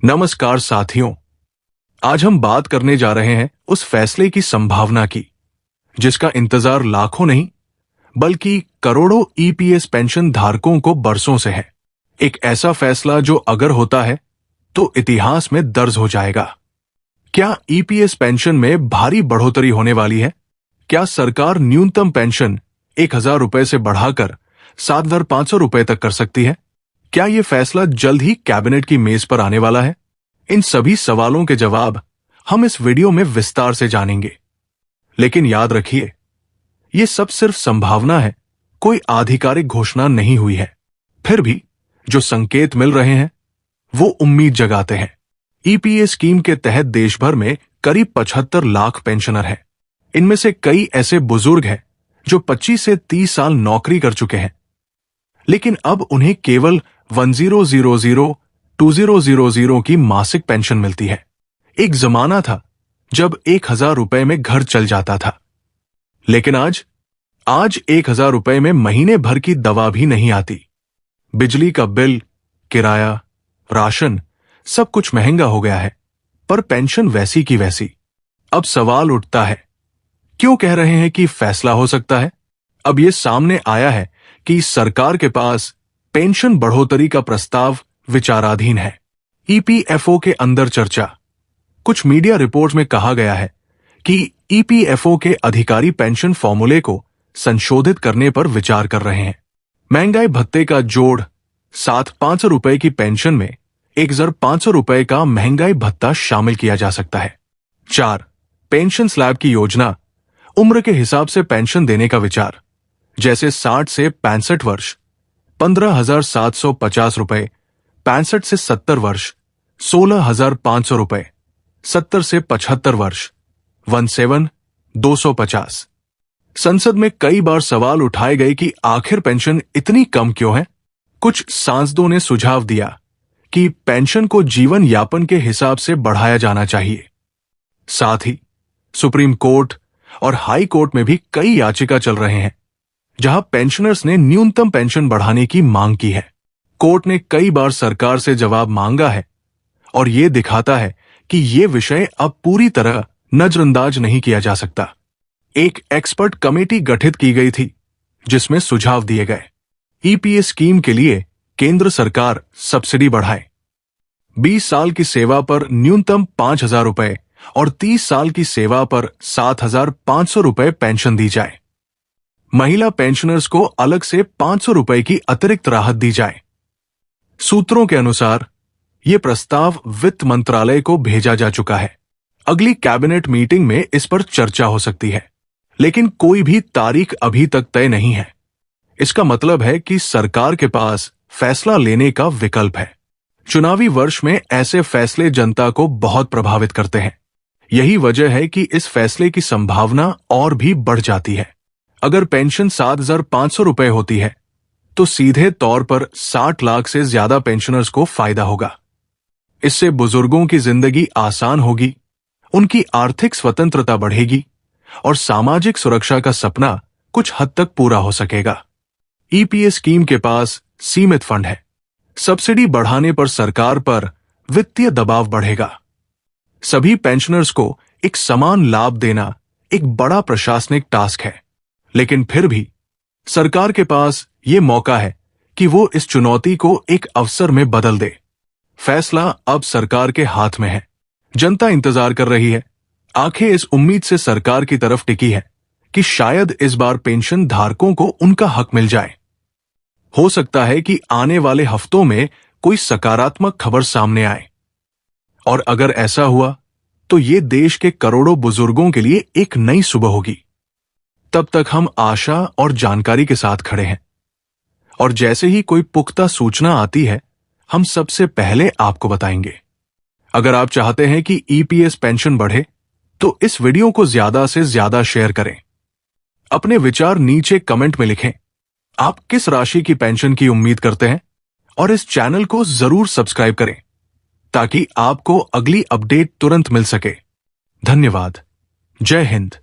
नमस्कार साथियों, आज हम बात करने जा रहे हैं उस फैसले की संभावना की जिसका इंतजार लाखों नहीं बल्कि करोड़ों ईपीएस पेंशन धारकों को बरसों से है। एक ऐसा फैसला जो अगर होता है तो इतिहास में दर्ज हो जाएगा। क्या ईपीएस पेंशन में भारी बढ़ोतरी होने वाली है? क्या सरकार न्यूनतम पेंशन 1,000 रुपए से बढ़ाकर 7,500 रुपए तक कर सकती है? क्या यह फैसला जल्द ही कैबिनेट की मेज पर आने वाला है? इन सभी सवालों के जवाब हम इस वीडियो में विस्तार से जानेंगे। लेकिन याद रखिए, यह सब सिर्फ संभावना है, कोई आधिकारिक घोषणा नहीं हुई है। फिर भी जो संकेत मिल रहे हैं वो उम्मीद जगाते हैं। ईपीएस स्कीम के तहत देश भर में करीब 75 लाख पेंशनर हैं। इनमें से कई ऐसे बुजुर्ग हैं जो 25 से 30 साल नौकरी कर चुके हैं, लेकिन अब उन्हें केवल 1000 की मासिक पेंशन मिलती है। एक जमाना था जब 1,000 रुपए में घर चल जाता था, लेकिन आज 1,000 रुपए में महीने भर की दवा भी नहीं आती। बिजली का बिल, किराया, राशन सब कुछ महंगा हो गया है, पर पेंशन वैसी की वैसी। अब सवाल उठता है, क्यों कह रहे हैं कि फैसला हो सकता है? अब यह सामने आया है कि सरकार के पास पेंशन बढ़ोतरी का प्रस्ताव विचाराधीन है। ईपीएफओ के अंदर चर्चा। कुछ मीडिया रिपोर्ट में कहा गया है कि ईपीएफओ के अधिकारी पेंशन फॉर्मूले को संशोधित करने पर विचार कर रहे हैं। महंगाई भत्ते का जोड़ 7,500 रुपए की पेंशन में 1,500 रुपए का महंगाई भत्ता शामिल किया जा सकता है। 4. पेंशन स्लैब की योजना। उम्र के हिसाब से पेंशन देने का विचार, जैसे 60 से 65 वर्ष 15,750 रुपए, 65 से 70 वर्ष 16,500 रुपए, 70 से 75 वर्ष 17,250। संसद में कई बार सवाल उठाए गए कि आखिर पेंशन इतनी कम क्यों है। कुछ सांसदों ने सुझाव दिया कि पेंशन को जीवन यापन के हिसाब से बढ़ाया जाना चाहिए। साथ ही सुप्रीम कोर्ट और हाई कोर्ट में भी कई याचिका चल रहे हैं जहां पेंशनर्स ने न्यूनतम पेंशन बढ़ाने की मांग की है। कोर्ट ने कई बार सरकार से जवाब मांगा है और यह दिखाता है कि यह विषय अब पूरी तरह नजरअंदाज नहीं किया जा सकता। एक एक्सपर्ट कमेटी गठित की गई थी जिसमें सुझाव दिए गए। ईपीएस स्कीम के लिए केंद्र सरकार सब्सिडी बढ़ाए, 20 साल की सेवा पर न्यूनतम 5,000 रुपए और 30 साल की सेवा पर 7,500 रुपए पेंशन दी जाए। महिला पेंशनर्स को अलग से 500 रुपए की अतिरिक्त राहत दी जाए। सूत्रों के अनुसार यह प्रस्ताव वित्त मंत्रालय को भेजा जा चुका है। अगली कैबिनेट मीटिंग में इस पर चर्चा हो सकती है, लेकिन कोई भी तारीख अभी तक तय नहीं है। इसका मतलब है कि सरकार के पास फैसला लेने का विकल्प है। चुनावी वर्ष में ऐसे फैसले जनता को बहुत प्रभावित करते हैं। यही वजह है कि इस फैसले की संभावना और भी बढ़ जाती है। अगर पेंशन 7,500 रुपए होती है तो सीधे तौर पर 60 लाख से ज्यादा पेंशनर्स को फायदा होगा। इससे बुजुर्गों की जिंदगी आसान होगी, उनकी आर्थिक स्वतंत्रता बढ़ेगी और सामाजिक सुरक्षा का सपना कुछ हद तक पूरा हो सकेगा। ईपीएस स्कीम के पास सीमित फंड है। सब्सिडी बढ़ाने पर सरकार पर वित्तीय दबाव बढ़ेगा। सभी पेंशनर्स को एक समान लाभ देना एक बड़ा प्रशासनिक टास्क है, लेकिन फिर भी सरकार के पास यह मौका है कि वो इस चुनौती को एक अवसर में बदल दे। फैसला अब सरकार के हाथ में है। जनता इंतजार कर रही है। आंखें इस उम्मीद से सरकार की तरफ टिकी है कि शायद इस बार पेंशन धारकों को उनका हक मिल जाए। हो सकता है कि आने वाले हफ्तों में कोई सकारात्मक खबर सामने आए, और अगर ऐसा हुआ तो ये देश के करोड़ों बुजुर्गों के लिए एक नई सुबह होगी। तब तक हम आशा और जानकारी के साथ खड़े हैं, और जैसे ही कोई पुख्ता सूचना आती है हम सबसे पहले आपको बताएंगे। अगर आप चाहते हैं कि ईपीएस पेंशन बढ़े तो इस वीडियो को ज्यादा से ज्यादा शेयर करें। अपने विचार नीचे कमेंट में लिखें। आप किस राशि की पेंशन की उम्मीद करते हैं, और इस चैनल को जरूर सब्सक्राइब करें ताकि आपको अगली अपडेट तुरंत मिल सके। धन्यवाद। जय हिंद।